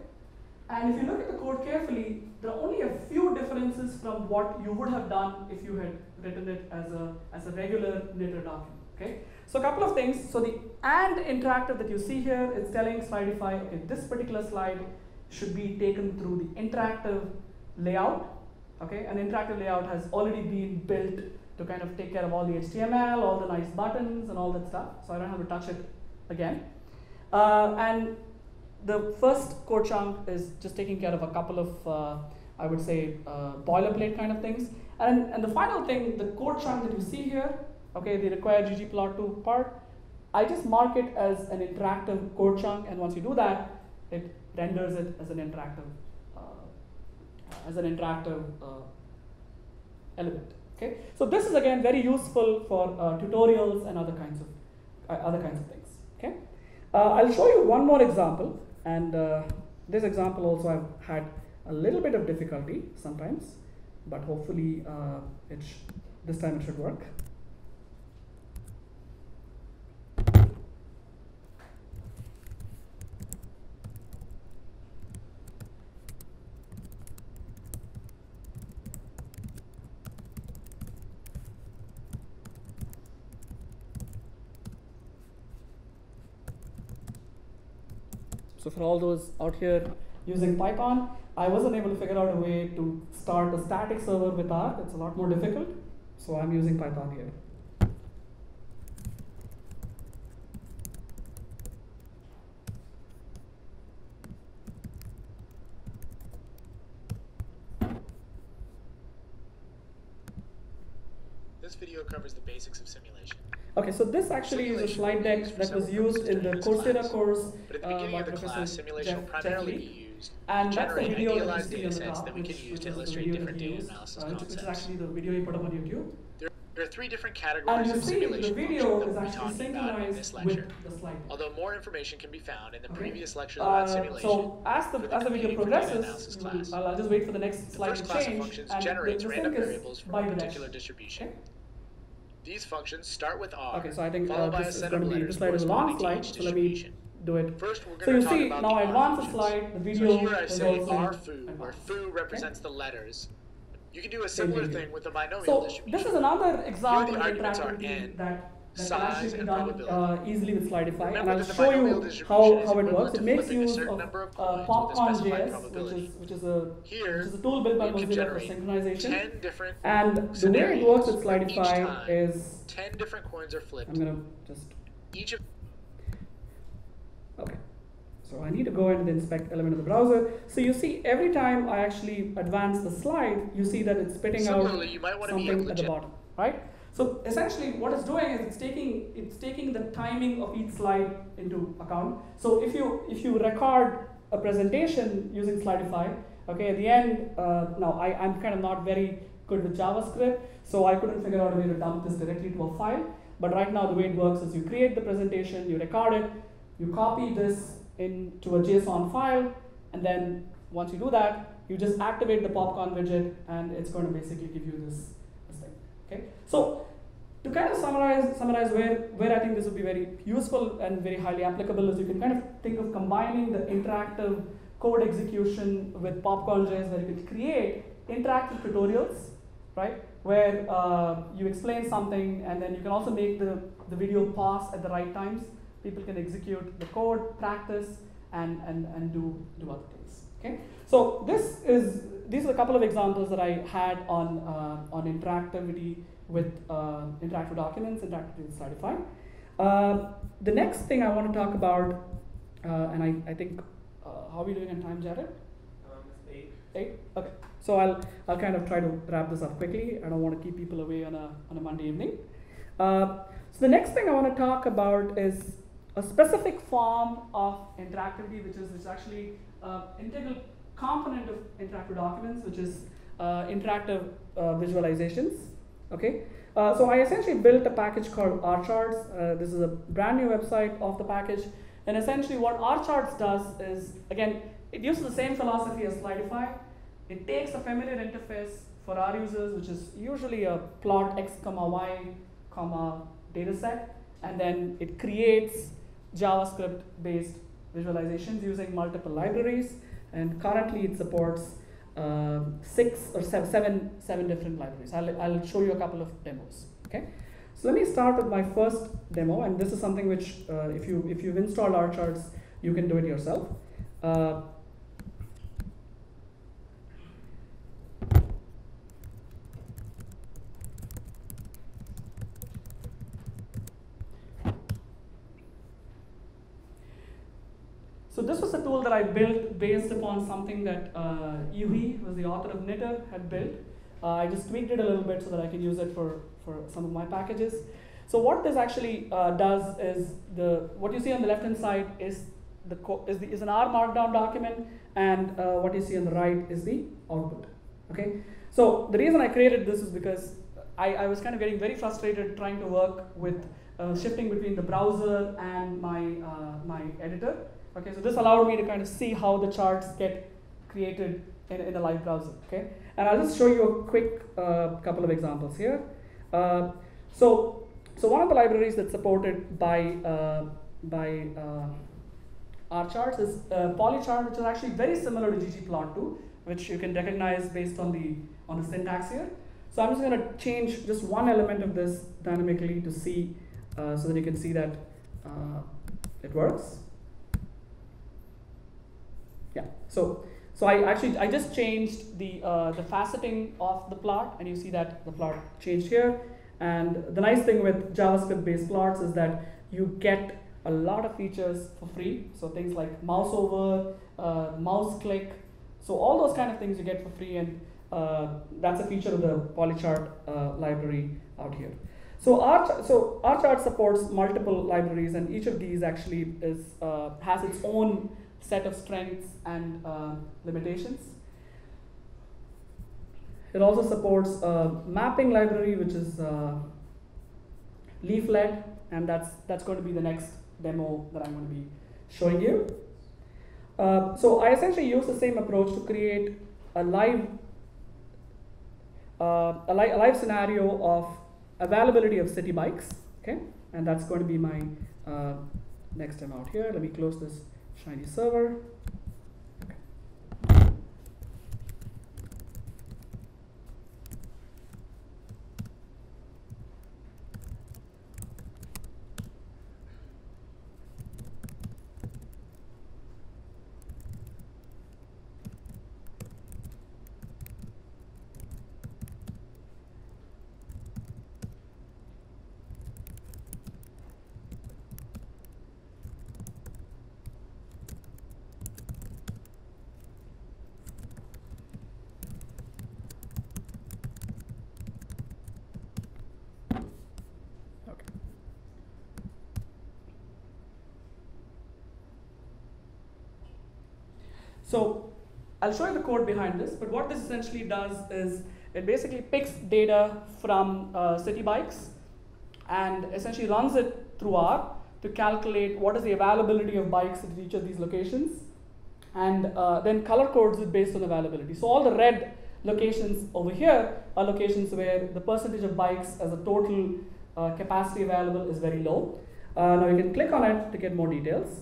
A: And if you look at the code carefully, there are only a few differences from what you would have done if you had written it as a regular knitter document. Okay, so a couple of things. So the and interactive that you see here, it's telling Slidify, okay, this particular slide should be taken through the interactive layout. Okay, an interactive layout has already been built to kind of take care of all the HTML, all the nice buttons and all that stuff. So I don't have to touch it again. And the first code chunk is just taking care of a couple of, I would say, boilerplate kind of things. And the final thing, the code chunk that you see here, okay, the required ggplot2 part, I just mark it as an interactive code chunk, and once you do that, it renders it as an interactive element. Okay, so this is again very useful for tutorials and other kinds of things. Okay, I'll show you one more example, and this example also I've had a little bit of difficulty sometimes, but hopefully this time it should work. So for all those out here using Python, I wasn't able to figure out a way to start a static server with R. It's a lot more difficult. So I'm using Python here.
B: This video covers the basics of simulation.
A: Okay, so this actually is a slide deck that was used in the Coursera course
B: but at the beginning of the class, simulation will primarily be used
A: and
B: to
A: that's the
B: generate
A: video
B: idealized
A: that you
B: data
A: see on the
B: sets
A: top,
B: that we can use to illustrate different data analysis
A: which is
B: concepts.
A: actually the video you put up on YouTube.
B: There are three different
A: And
B: categories
A: you
B: of
A: see the
B: simulation
A: video
B: functions
A: is
B: that we'll be
A: actually
B: talking about in this
A: synchronized
B: lecture.
A: with the slide deck.
B: Although more information can be found in the
A: Okay.
B: previous lectures about simulation.
A: So as the video
B: computing for data
A: progresses,
B: analysis class.
A: I'll just wait for the next
B: The
A: slide
B: first
A: to
B: class of
A: change,
B: functions
A: and
B: generates
A: the
B: random
A: sync is
B: variables from a particular
A: bidirectional.
B: distribution.
A: Okay.
B: These functions start with R,
A: Okay, so I think
B: followed by a
A: this is
B: set
A: going
B: of
A: to be,
B: letters
A: this slide is a long
B: corresponding to
A: slide,
B: each
A: so let me
B: distribution.
A: do it.
B: First, we're
A: So
B: going
A: you
B: to talk
A: see,
B: about
A: now
B: the
A: I
B: R
A: advance the
B: functions.
A: slide, the video
B: So here I
A: is
B: say
A: also
B: R foo, where
A: advanced.
B: foo represents
A: Okay.
B: the letters. You can do a similar thing with the binomial
A: So
B: distribution.
A: this is another example of
B: arguments are
A: interactivity
B: n,
A: that can
B: size,
A: actually be
B: and
A: done
B: probability.
A: easily with Slidify, and
B: Remember
A: I'll
B: that the
A: show
B: binomial
A: you
B: distribution
A: how
B: is
A: it works.
B: equivalent
A: It
B: to
A: makes
B: flipping a
A: use
B: certain
A: of
B: number of coins with a
A: Popcorn
B: specified
A: JS,
B: probability.
A: which is a
B: Here,
A: tool built by
B: you can
A: Mozilla for
B: generate
A: synchronization.
B: 10 different
A: And the way it
B: scenarios
A: works with
B: where each
A: Slidify
B: time
A: is
B: 10 different coins are flipped.
A: I'm gonna just
B: Each of
A: okay. So I need to go into the inspect element of the browser. So you see every time I actually advance the slide, you see that it's spitting out
B: Similarly, you might want to be able
A: something
B: to
A: at the bottom, right? So essentially what it's doing is it's taking the timing of each slide into account. So if you record a presentation using Slidify, okay, at the end, now I'm kind of not very good with JavaScript, so I couldn't figure out a way to dump this directly to a file. But right now the way it works is you create the presentation, you record it, you copy this into a JSON file, and then once you do that, you just activate the popcorn widget, and it's going to basically give you this thing. Okay. So to kind of summarize where I think this would be very useful and very highly applicable is you can kind of think of combining the interactive code execution with popcorn.js, where you can create interactive tutorials, right? Where you explain something, and then you can also make the video pause at the right times. People can execute the code, practice, and do other things. Okay. So these are a couple of examples that I had on interactivity with interactive documents, interactivity with Slidify. The next thing I want to talk about, and I think how are we doing on time, Jared?
B: It's 8.
A: 8. Okay. So I'll kind of try to wrap this up quickly. I don't want to keep people away on a Monday evening. So the next thing I want to talk about is a specific form of interactivity, which is actually integral component of interactive documents, which is interactive visualizations. Okay, so I essentially built a package called RCharts. This is a brand new website of the package, and essentially what RCharts does is, again, it uses the same philosophy as Slidify. It takes a familiar interface for our users, which is usually a plot x comma y comma data set, and then it creates JavaScript based visualizations using multiple libraries, and currently it supports 6 or 7 different libraries. I'll show you a couple of demos. Okay, So let me start with my first demo, and this is something which, if you've installed R charts, you can do it yourself. So this was a tool that I built based upon something that Yuhi, who was the author of Knitter, had built. I just tweaked it a little bit so that I can use it for some of my packages. So what this actually does is what you see on the left-hand side is an R Markdown document, and what you see on the right is the output. Okay. So the reason I created this is because I was kind of getting very frustrated trying to work with shifting between the browser and my editor. Okay, so this allowed me to kind of see how the charts get created in a live browser. Okay, and I'll just show you a quick couple of examples here. So one of the libraries that's supported by R charts is Polychart, which is actually very similar to ggplot2, which you can recognize based on the syntax here. So I'm just going to change just one element of this dynamically to see so that you can see that it works. Yeah, so I just changed the faceting of the plot, and you see that the plot changed here. And the nice thing with JavaScript based plots is that you get a lot of features for free. So things like mouse over, mouse click, so all those kind of things you get for free, and that's a feature of the Polychart library out here. So R chart supports multiple libraries, and each of these actually has its own set of strengths and limitations. It also supports a mapping library, which is leaflet, and that's going to be the next demo that I'm going to be showing you. So I essentially use the same approach to create a live scenario of availability of city bikes. Okay, and that's going to be my next demo out here. Let me close this Shiny server. Okay. So I'll show you the code behind this, but what this essentially does is it basically picks data from city bikes and essentially runs it through R to calculate what is the availability of bikes at each of these locations, and then color codes it based on availability. So all the red locations over here are locations where the percentage of bikes as a total capacity available is very low. Now you can click on it to get more details.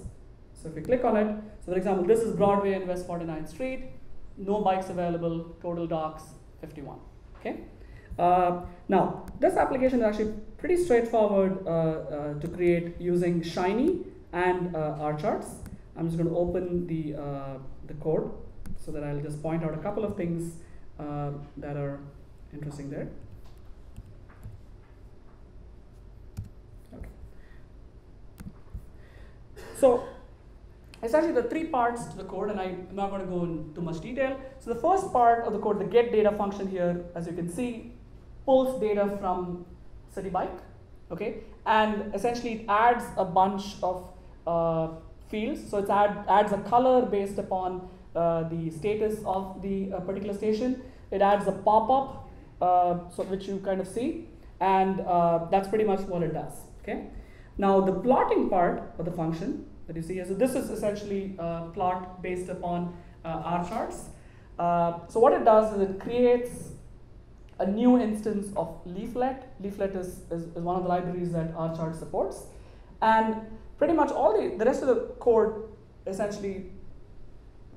A: So if you click on it, so for example, this is Broadway and West 49th Street, no bikes available, total docks 51. Okay. Now this application is actually pretty straightforward to create using Shiny and R charts. I'm just going to open the code so that I'll just point out a couple of things that are interesting there. Okay. So essentially, there are three parts to the code, and I'm not going to go into too much detail. So the first part of the code, the get data function here, as you can see, pulls data from city bike, okay, and essentially it adds a bunch of fields. So it adds a color based upon the status of the particular station. It adds a pop-up, so which you kind of see, and that's pretty much what it does. Okay. Now the plotting part of the function that you see here, so this is essentially a plot based upon R charts. So what it does is it creates a new instance of leaflet. Leaflet is one of the libraries that R chart supports, and pretty much all the rest of the code essentially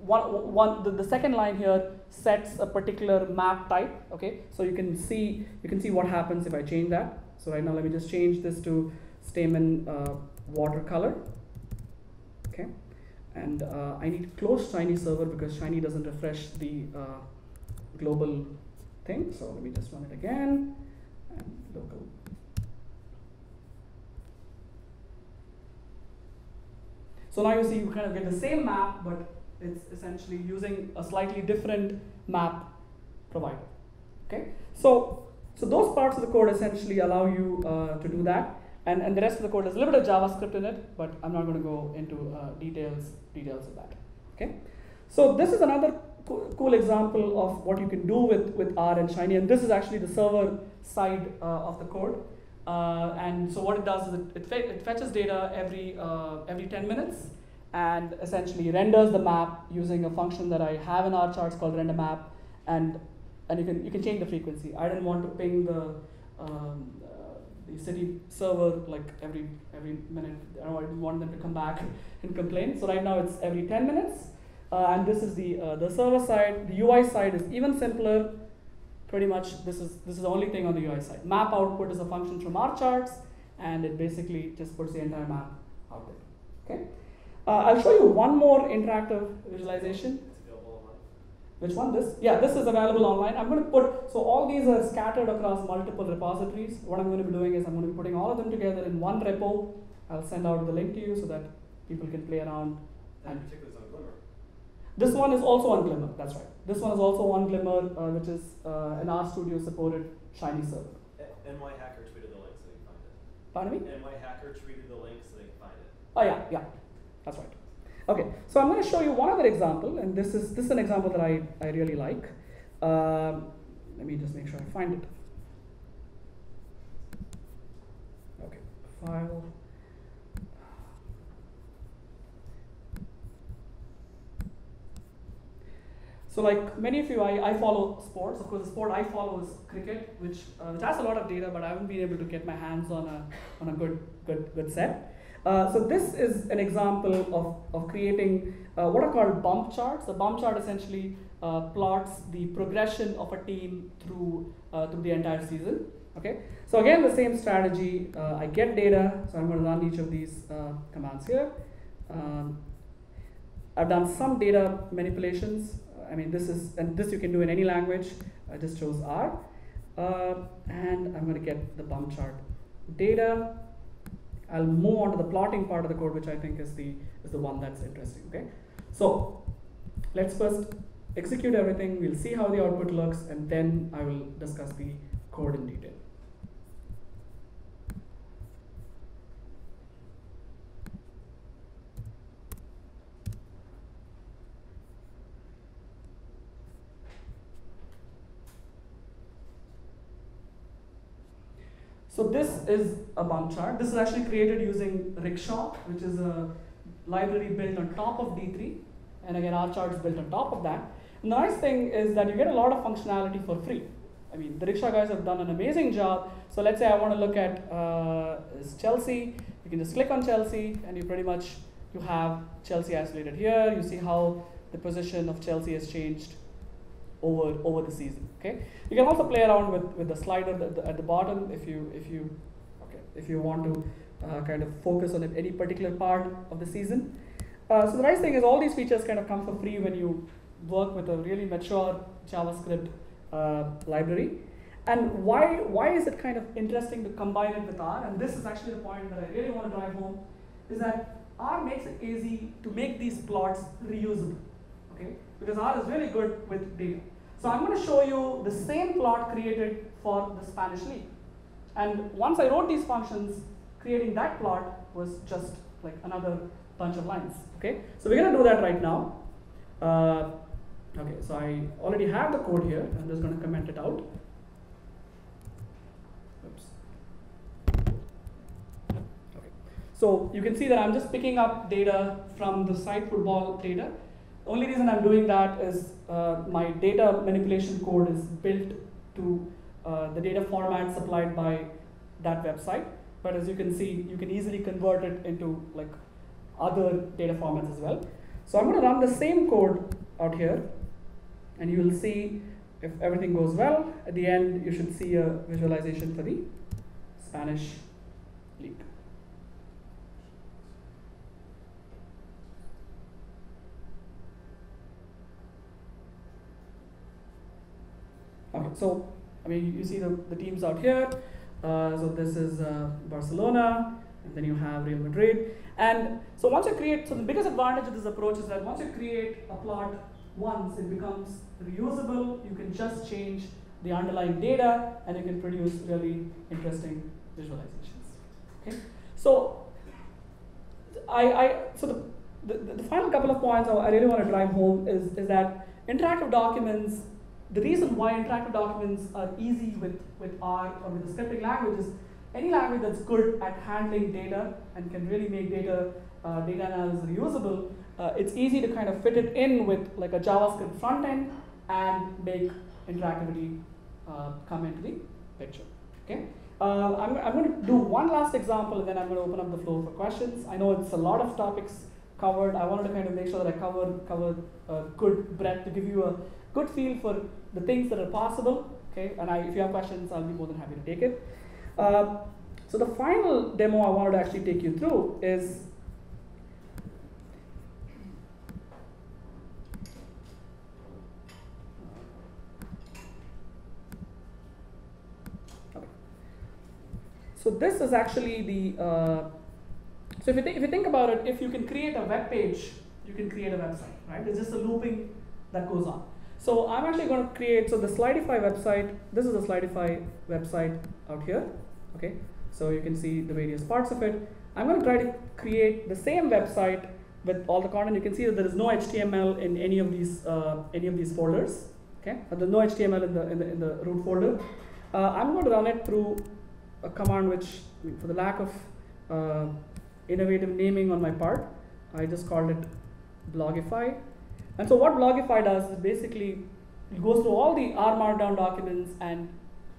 A: the second line here sets a particular map type. Okay, so you can see what happens if I change that. So right now, let me just change this to Stamen watercolor. Okay, and I need close Shiny server because Shiny doesn't refresh the global thing. So let me just run it again and local. So now you see you kind of get the same map, but it's essentially using a slightly different map provider. Okay, so those parts of the code essentially allow you to do that, and the rest of the code has a little bit of JavaScript in it, but I'm not going to go into details of that. Okay, so this is another cool example of what you can do with R and Shiny, and this is actually the server side of the code. And so what it does is it fetches data every 10 minutes and essentially renders the map using a function that I have in R charts called render map, and you can change the frequency. I didn't want to ping the city server like every minute. I didn't want them to come back and complain. So right now it's every 10 minutes, and this is the server side. The UI side is even simpler. Pretty much, this is the only thing on the UI side. Map output is a function from R charts, and it basically just puts the entire map out there. Okay, I'll show you one more interactive visualization.
B: It's available online.
A: Which one? This? Yeah, this is available online. I'm going to put, so all these are scattered across multiple repositories. What I'm going to be doing is I'm going to be putting all of them together in one repo. I'll send out the link to you so that people can play around.
B: That particular is on Glimmer.
A: This one is also on Glimmer, that's right. This one is also on Glimmer, which is an RStudio supported Shiny server.
B: NY Hacker tweeted the link so they can find it.
A: Pardon me?
B: NY Hacker tweeted the link so they can find it.
A: Oh yeah, that's right. Okay, so I'm going to show you one other example, and this is an example that I really like. Let me just make sure I find it. Okay, file. So like many of you, I follow sports. Of course, the sport I follow is cricket, which has a lot of data, but I haven't been able to get my hands on a good set. So this is an example of creating what are called bump charts. A bump chart essentially plots the progression of a team through the entire season. Okay. So again, the same strategy. I get data, so I'm going to run each of these commands here. I've done some data manipulations. I mean, this you can do in any language. I just chose R, and I'm going to get the bump chart data. I'll move on to the plotting part of the code, which I think is the one that's interesting. Okay, so let's first execute everything. We'll see how the output looks, and then I will discuss the code in detail. So this is a bump chart. This is actually created using Rickshop, which is a library built on top of D3. And again, our chart is built on top of that. And the nice thing is that you get a lot of functionality for free. I mean, the Rickshop guys have done an amazing job. So let's say I want to look at is Chelsea. You can just click on Chelsea, and you have Chelsea isolated here. You see how the position of Chelsea has changed over the season. Okay, you can also play around with the slider at the bottom if you want to kind of focus on any particular part of the season. So the nice thing is all these features kind of come for free when you work with a really mature JavaScript library. And why is it kind of interesting to combine it with R? And this is actually the point that I really want to drive home, is that R makes it easy to make these plots reusable. Okay, because R is really good with data. So I'm going to show you the same plot created for the Spanish League. And once I wrote these functions, creating that plot was just like another bunch of lines. Okay, so we're going to do that right now. Okay, so I already have the code here. I'm just going to comment it out. Oops. Okay, so you can see that I'm just picking up data from the site football data. Only reason I'm doing that is my data manipulation code is built to the data format supplied by that website. But as you can see, you can easily convert it into like other data formats as well. So I'm going to run the same code out here, and you will see if everything goes well. At the end, you should see a visualization for the Spanish League. Okay, so I mean, you see the teams out here. So this is Barcelona, and then you have Real Madrid. And so once you create, so the biggest advantage of this approach is that once you create a plot once, it becomes reusable. You can just change the underlying data, and you can produce really interesting visualizations. Okay, so so the final couple of points I really want to drive home is that interactive documents. The reason why interactive documents are easy with R or with the scripting language is any language that's good at handling data and can really make data analysis reusable. It's easy to kind of fit it in with like a JavaScript front end and make interactivity come into the picture. Okay, I'm going to do one last example, and then I'm going to open up the floor for questions. I know it's a lot of topics covered. I wanted to kind of make sure that I cover a good breadth to give you a good feel for the things that are possible. Okay, and if you have questions, I'll be more than happy to take it. So the final demo I wanted to actually take you through is so this is actually the so if you think about it, if you can create a web page, you can create a website, right? It's just a looping that goes on. So I'm actually going to create, so the Slidify website, this is the Slidify website out here, okay? So you can see the various parts of it. I'm going to try to create the same website with all the content. You can see that there is no HTML in any of these folders, okay? There's no HTML in the root folder. I'm going to run it through a command which, for the lack of innovative naming on my part, I just called it Blogify. And so what Blogify does is basically it goes through all the R Markdown documents and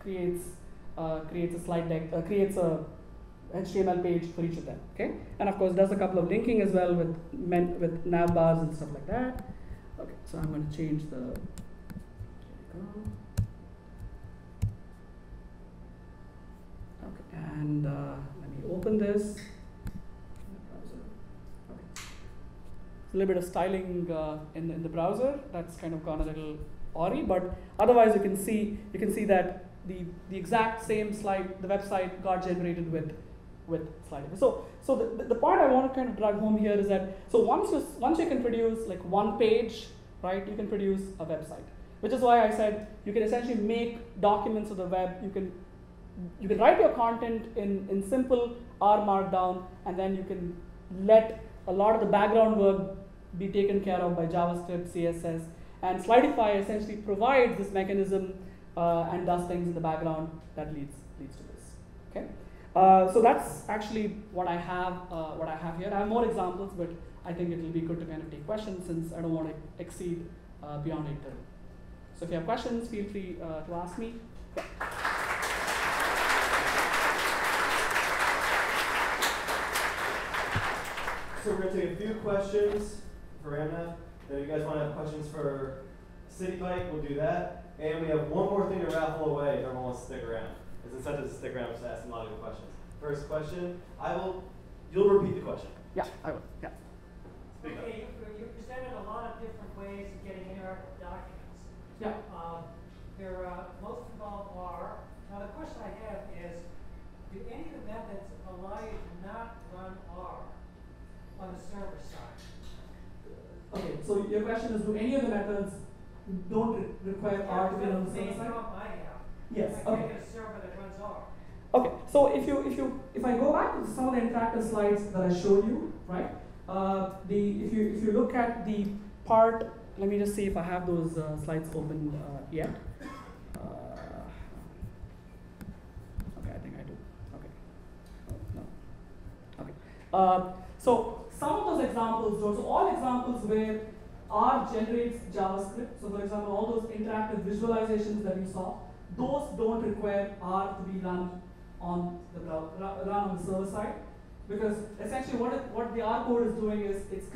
A: creates a slide deck, creates a HTML page for each of them. Okay, and of course does a couple of linking as well with nav bars and stuff like that. Okay, so I'm going to change the. There we go. Okay, and let me open this. A little bit of styling in the browser. That's kind of gone a little awry, but otherwise you can see that the exact same slide, the website got generated with Slidify. So the point I want to kind of drive home here is that once you can produce like one page, right? You can produce a website, which is why I said you can essentially make documents of the web. You can write your content in simple R Markdown, and then you can let a lot of the background work be taken care of by JavaScript, CSS, and Slidify essentially provides this mechanism and does things in the background that leads to this. Okay, so that's actually what I have here. I have more examples, but I think it will be good to kind of take questions since I don't want to exceed beyond 8:30. So if you have questions, feel free to ask me. Yeah.
B: So we're going to take a few questions for Ramnath. Then if you guys want to have questions for City Bike, we'll do that. And we have one more thing to raffle away if everyone wants to stick around. It's incentive to stick around just to ask a lot of good questions. First question, you'll repeat the question.
A: Yeah, I will. Yeah.
B: Speak up.
C: Okay, you presented a lot of different ways of getting interactive documents.
A: Yeah.
C: Most of them are. Now the question I have is, do any of the methods allow you to not run R on the server side?
A: Okay, so your question is, do any of the methods don't require R to be on the server side?
C: I have.
A: Yes.
C: I
A: Okay.
C: create a server that runs R.
A: Okay. So if I go back to some of the interactive slides that I showed you, right? If you look at the part, let me just see if I have those slides open yet. Okay, I think I do. Okay. Oh, no. Okay. So some of those examples, so all examples where R generates JavaScript. So for example, all those interactive visualizations that you saw, those don't require R to be run on the server side, because essentially what the R code is doing is it's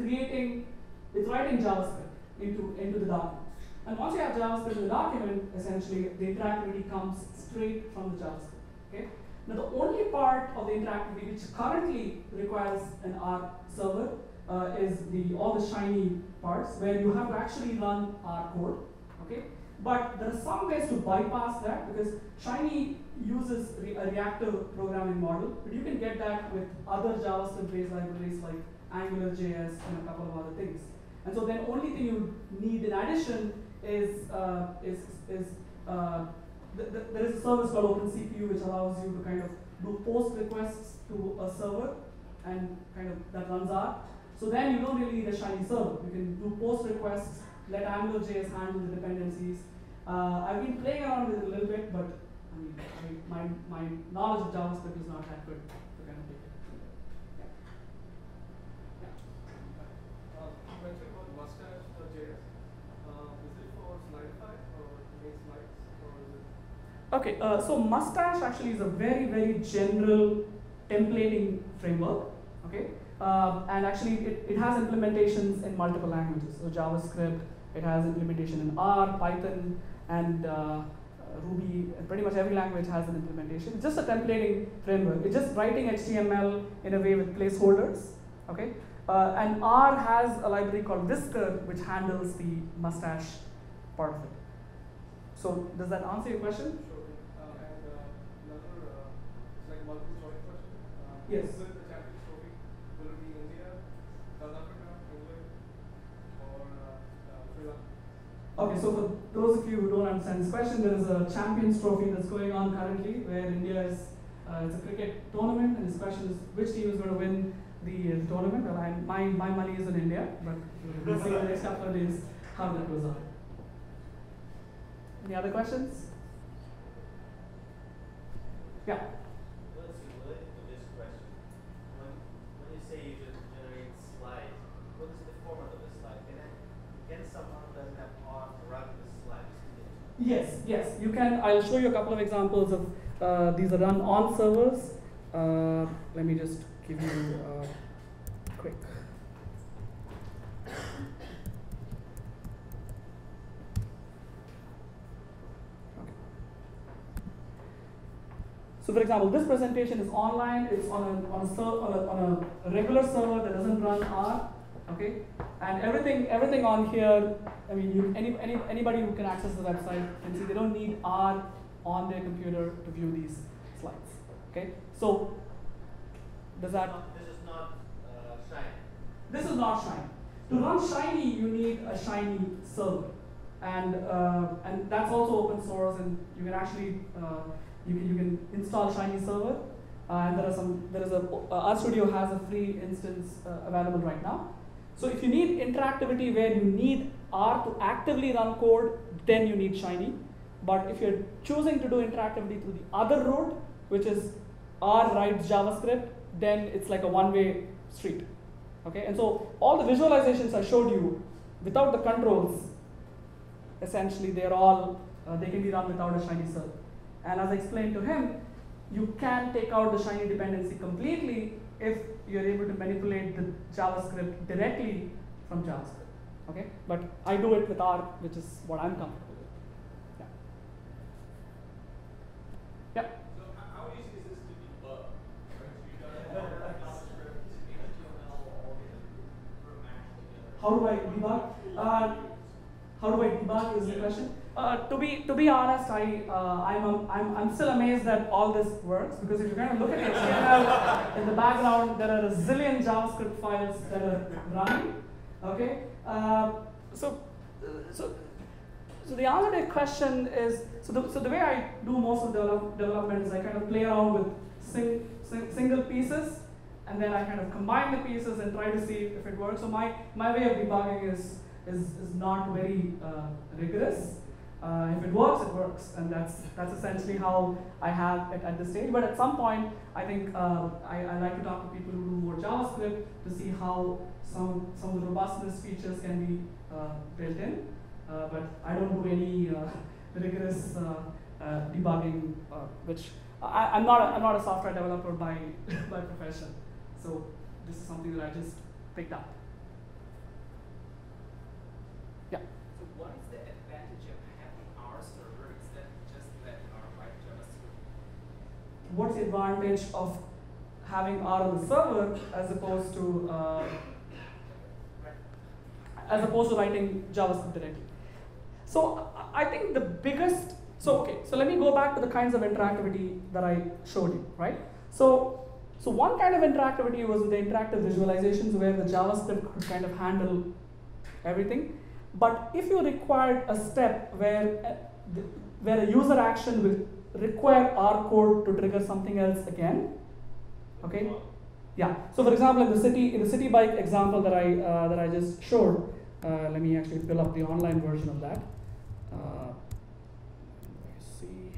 A: writing JavaScript into the document. And once you have JavaScript in the document, essentially the interactivity comes straight from the JavaScript. Okay. Now the only part of the interactivity which currently requires an R server is all the shiny parts where you have to actually run R code. Okay? But there are some ways to bypass that because Shiny uses a reactive programming model, but you can get that with other JavaScript-based libraries like AngularJS and a couple of other things. And so then only thing you need in addition is there is a service called OpenCPU which allows you to kind of do post requests to a server and kind of that runs R. So then you don't really need a Shiny server. You can do post requests, let AngularJS handle the dependencies. I've been playing around with it a little bit, but my knowledge of JavaScript is not that good to kind of take it.
D: You mentioned about mustache.js. Is it for Slidify or make slides, or is it?
A: Okay, so Mustache actually is a very, very general templating framework. Okay, and actually it has implementations in multiple languages. So JavaScript, it has implementation in R, Python, and Ruby. And pretty much every language has an implementation. It's just a templating framework. It's just writing HTML in a way with placeholders. Okay, and R has a library called Whisker, which handles the Mustache part of it. So does that answer your question?
D: Sure. And another, it's like multi-choice question.
A: Yes.
D: Will the Champions Trophy, will it be India, South Africa, England, or Sri Lanka?
A: Okay, so for those of you who don't understand this question, there is a Champions Trophy that's going on currently where India is, it's a cricket tournament, and this question is which team is going to win the tournament. Well, my money is in India, but we'll see in the next couple of days how that goes on. Any other questions? Yeah.
E: What's related to this question? When you say you just generate slides, what is the format of the slide? Can someone who doesn't have R run the slides?
A: Yes, yes, you can. I'll show you a couple of examples of these are run on servers. Let me just give you a quick. So for example, this presentation is online. It's on a regular server that doesn't run R. Okay, and everything on here. I mean, anybody who can access the website can see they don't need R on their computer to view these slides. Okay, so does that?
E: This is not Shiny.
A: This is not Shiny. To run Shiny, you need a Shiny server, and that's also open source, and you can actually you can install Shiny server, and RStudio has a free instance available right now. So if you need interactivity where you need R to actively run code, then you need Shiny. But if you're choosing to do interactivity through the other route, which is R writes JavaScript, then it's like a one-way street. Okay, and so all the visualizations I showed you, without the controls, essentially they're all they can be run without a Shiny server. And as I explained to him, you can take out the Shiny dependency completely if you're able to manipulate the JavaScript directly from JavaScript. Okay, but I do it with R, which is what I'm comfortable with. Yeah. Yeah.
D: So how easy is this to debug? Right? So you got R, JavaScript, HTML, all sort of mashed together.
A: How do I debug? How do I debug is the question. To be honest, I'm still amazed that all this works, because if you kind of look at HTML in the background, there are a zillion JavaScript files that are running. Okay, so the answer to your question is so the way I do most of development is I kind of play around with single pieces, and then I kind of combine the pieces and try to see if it works. So my way of debugging is not very rigorous. If it works, and that's essentially how I have it at this stage. But at some point, I think I like to talk to people who do more JavaScript to see how some of the robustness features can be built in. But I don't do any rigorous debugging, which I'm not a software developer by profession. So this is something that I just picked up. Yeah.
F: So what is the advantage of having R server instead of just letting R write JavaScript?
A: what's the advantage of having R on the server as opposed to writing JavaScript directly. So I think the biggest, so let me go back to the kinds of interactivity that I showed you, right? So one kind of interactivity was the interactive visualizations where the JavaScript could kind of handle everything. But if you required a step where a user action will require R code to trigger something else again, okay? Yeah. So for example, in the city bike example that I just showed, let me actually pull up the online version of that. Let's see.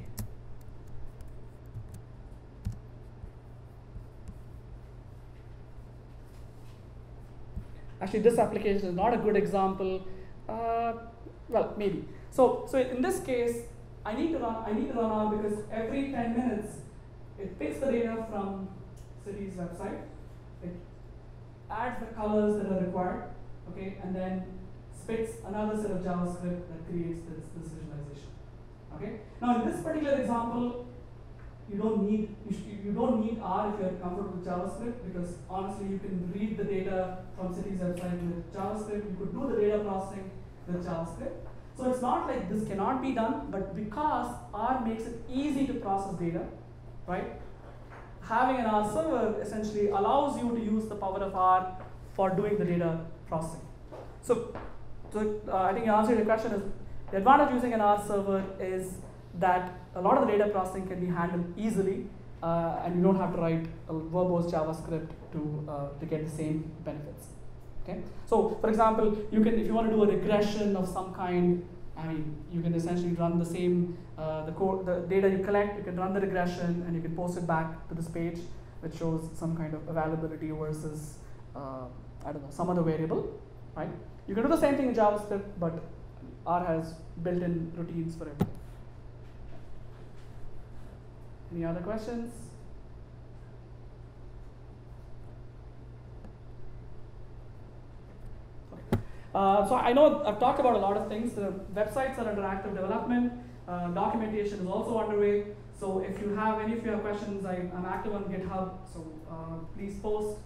A: Actually, this application is not a good example. Well, maybe. So in this case, I need to run R because every 10 minutes it picks the data from city's website, it adds the colors that are required, okay, and then spits another set of JavaScript that creates this visualization. Okay. Now in this particular example, you don't need R if you're comfortable with JavaScript, because honestly you can read the data from city's website with JavaScript. You could do the data processing with JavaScript. So it's not like this cannot be done, but because R makes it easy to process data, right? Having an R server essentially allows you to use the power of R for doing the data processing. So I think the answer to your question is, the advantage of using an R server is that a lot of the data processing can be handled easily, and you don't have to write a verbose JavaScript to get the same benefits. Okay. So for example, you can, if you want to do a regression of some kind, I mean, you can essentially run the same the data you collect. You can run the regression, and you can post it back to this page, which shows some kind of availability versus I don't know, some other variable, right? You can do the same thing in JavaScript, but R has built-in routines for everything. Any other questions? So I know I've talked about a lot of things. The websites are under active development. Documentation is also underway. So if you have any of your questions, I'm active on GitHub. So please post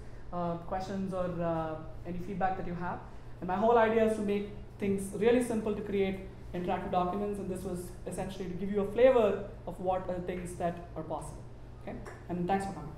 A: questions or any feedback that you have. And my whole idea is to make things really simple to create interactive documents. And this was essentially to give you a flavor of what are things that are possible. Okay? And thanks for coming.